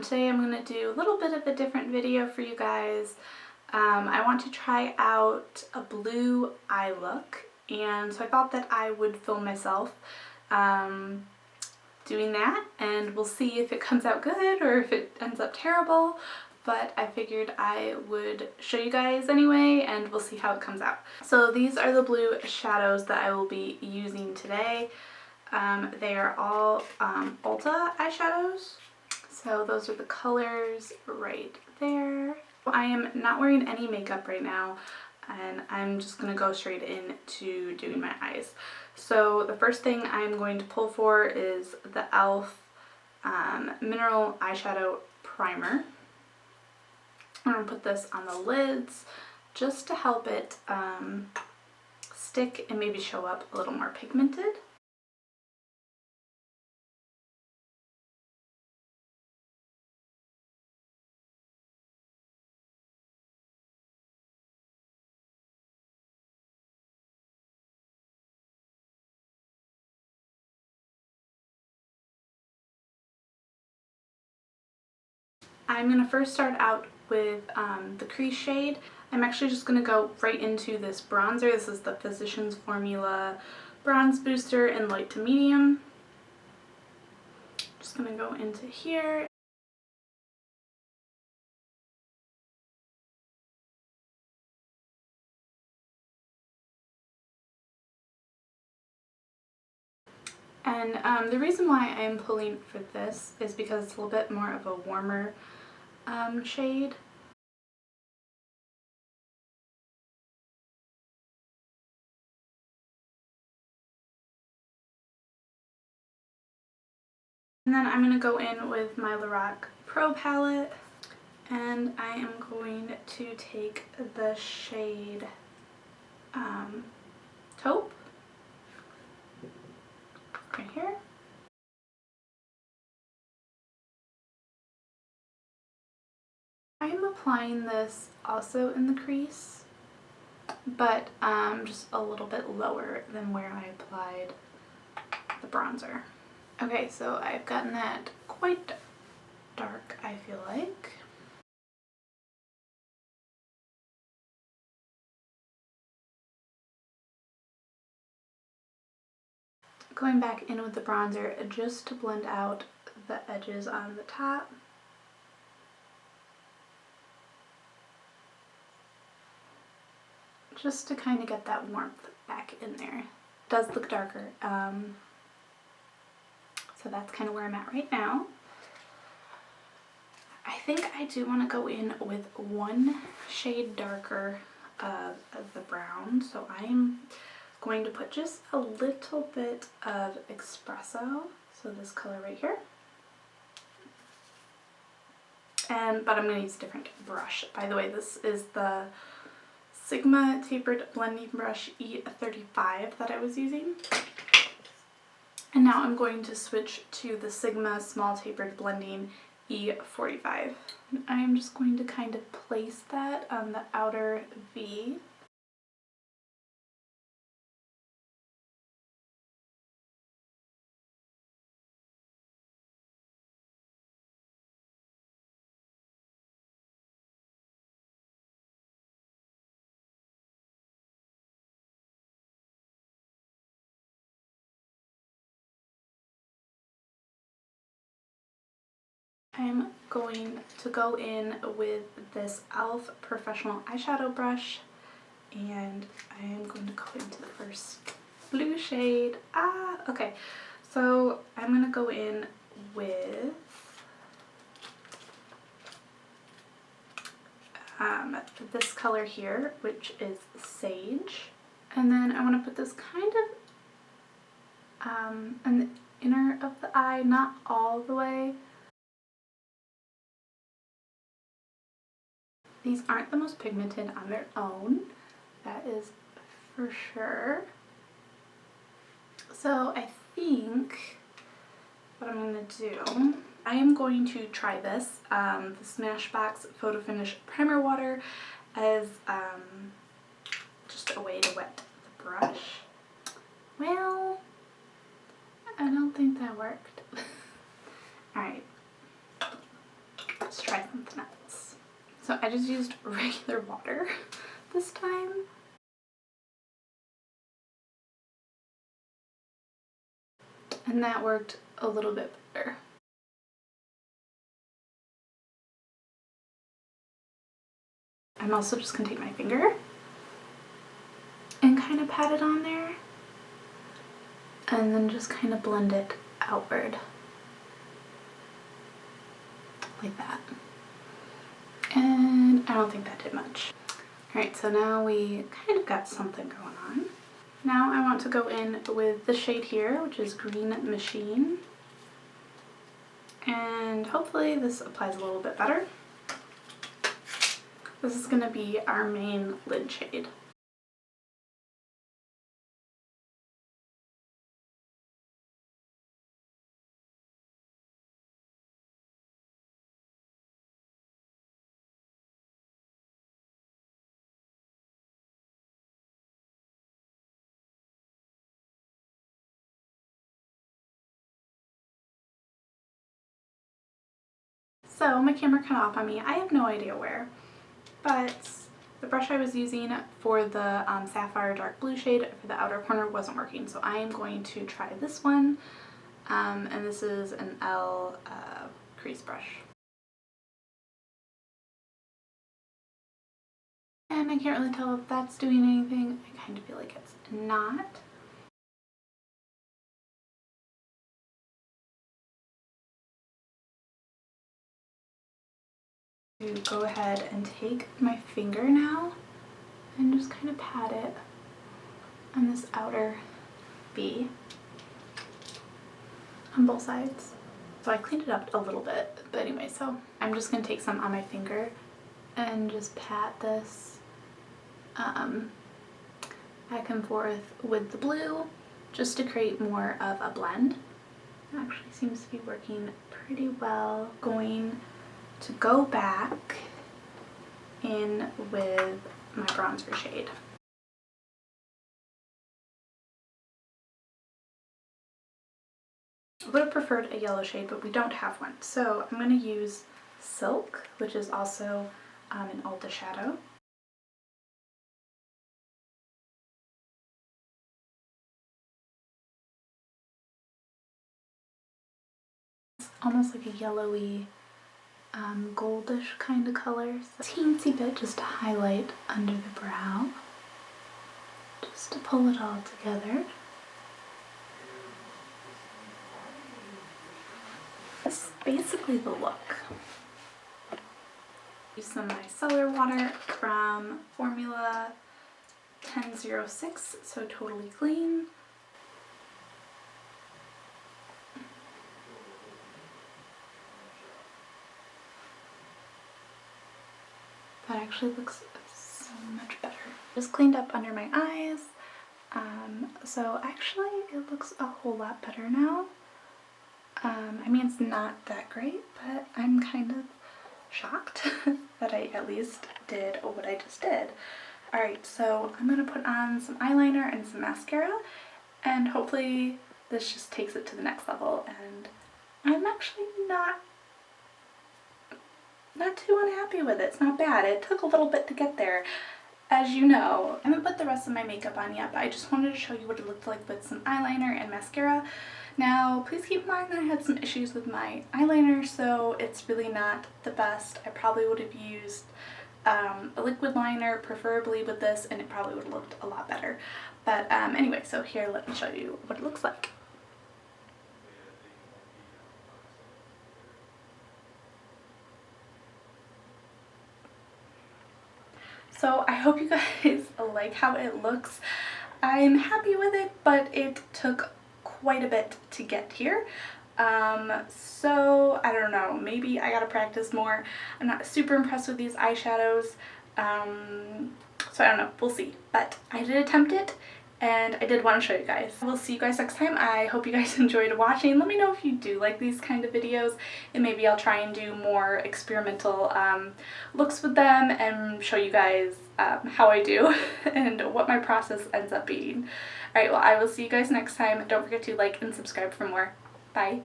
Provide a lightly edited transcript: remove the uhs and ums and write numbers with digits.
Today I'm going to do a little bit of a different video for you guys. I want to try out a blue eye look, and so I thought that I would film myself doing that, and we'll see if it comes out good or if it ends up terrible, but I figured I would show you guys anyway and we'll see how it comes out. So these are the blue shadows that I will be using today. They are all Ulta eyeshadows. So those are the colors right there. I am not wearing any makeup right now, and I'm just going to go straight into doing my eyes. So the first thing I'm going to pull for is the e.l.f. Mineral Eyeshadow Primer. I'm going to put this on the lids just to help it stick and maybe show up a little more pigmented. I'm going to first start out with the crease shade. I'm actually just going to go right into this bronzer. This is the Physicians Formula Bronze Booster in light to medium. Just going to go into here. And the reason why I am pulling for this is because it's a little bit more of a warmer shade. And then I'm going to go in with my Lorac Pro palette, and I am going to take the shade Taupe right here. I am applying this also in the crease, but just a little bit lower than where I applied the bronzer. Okay, so I've gotten that quite dark, I feel like. Going back in with the bronzer just to blend out the edges on the top. Just to kind of get that warmth back in there. It does look darker, so that's kind of where I'm at right now. I think I do want to go in with one shade darker of the brown, so I'm going to put just a little bit of espresso, so this color right here. But I'm going to use a different brush. By the way, this is the Sigma Tapered Blending Brush E35 that I was using. And now I'm going to switch to the Sigma Small Tapered Blending E45. I am just going to kind of place that on the outer V. I'm going to go in with this e.l.f. Professional Eyeshadow Brush, and I am going to go into the first blue shade. Okay, so I'm going to go in with this color here, which is Sage. And then I want to put this kind of in the inner of the eye, not all the way. These aren't the most pigmented on their own, that is for sure. So I think what I'm going to do, I am going to try this, the Smashbox Photo Finish Primer Water, as just a way to wet the brush. Well, I don't think that worked. Alright, try something else. So I just used regular water this time. And that worked a little bit better. I'm also just gonna take my finger and kind of pat it on there and then just kind of blend it outward like that. And I don't think that did much. Alright, so now we kind of got something going on. Now I want to go in with the shade here, which is Green Machine. And hopefully this applies a little bit better. This is going to be our main lid shade. So my camera cut off on me. I have no idea where, but the brush I was using for the Sapphire Dark Blue shade for the outer corner wasn't working, so I am going to try this one, and this is an L crease brush. And I can't really tell if that's doing anything. I kind of feel like it's not. To go ahead and take my finger now and just kind of pat it on this outer V on both sides. So I cleaned it up a little bit, but anyway, so I'm just going to take some on my finger and just pat this back and forth with the blue just to create more of a blend. It actually seems to be working pretty well. Going to go back in with my bronzer shade. I would have preferred a yellow shade, but we don't have one. So I'm going to use Silk, which is also an Ulta shadow. It's almost like a yellowy goldish kind of color. So teensy bit just to highlight under the brow, just to pull it all together. This is basically the look. Use some micellar water from Formula 1006, so totally clean. That actually looks so much better. Just cleaned up under my eyes, so actually it looks a whole lot better now. I mean, it's not that great, but I'm kind of shocked that I at least did what I just did. Alright, so I'm going to put on some eyeliner and some mascara, and hopefully this just takes it to the next level, and I'm actually not too unhappy with it. It's not bad. It took a little bit to get there, as you know. I haven't put the rest of my makeup on yet, but I just wanted to show you what it looked like with some eyeliner and mascara. Now, please keep in mind that I had some issues with my eyeliner, so it's really not the best. I probably would have used a liquid liner, preferably with this, and it probably would have looked a lot better. But anyway, so here, let me show you what it looks like. So I hope you guys like how it looks. I'm happy with it, but it took quite a bit to get here. So I don't know, maybe I gotta practice more. I'm not super impressed with these eyeshadows. So I don't know, we'll see. But I did attempt it, and I did want to show you guys. We'll see you guys next time. I hope you guys enjoyed watching. Let me know if you do like these kind of videos, and maybe I'll try and do more experimental looks with them and show you guys how I do and what my process ends up being. Alright, well, I will see you guys next time. Don't forget to like and subscribe for more. Bye.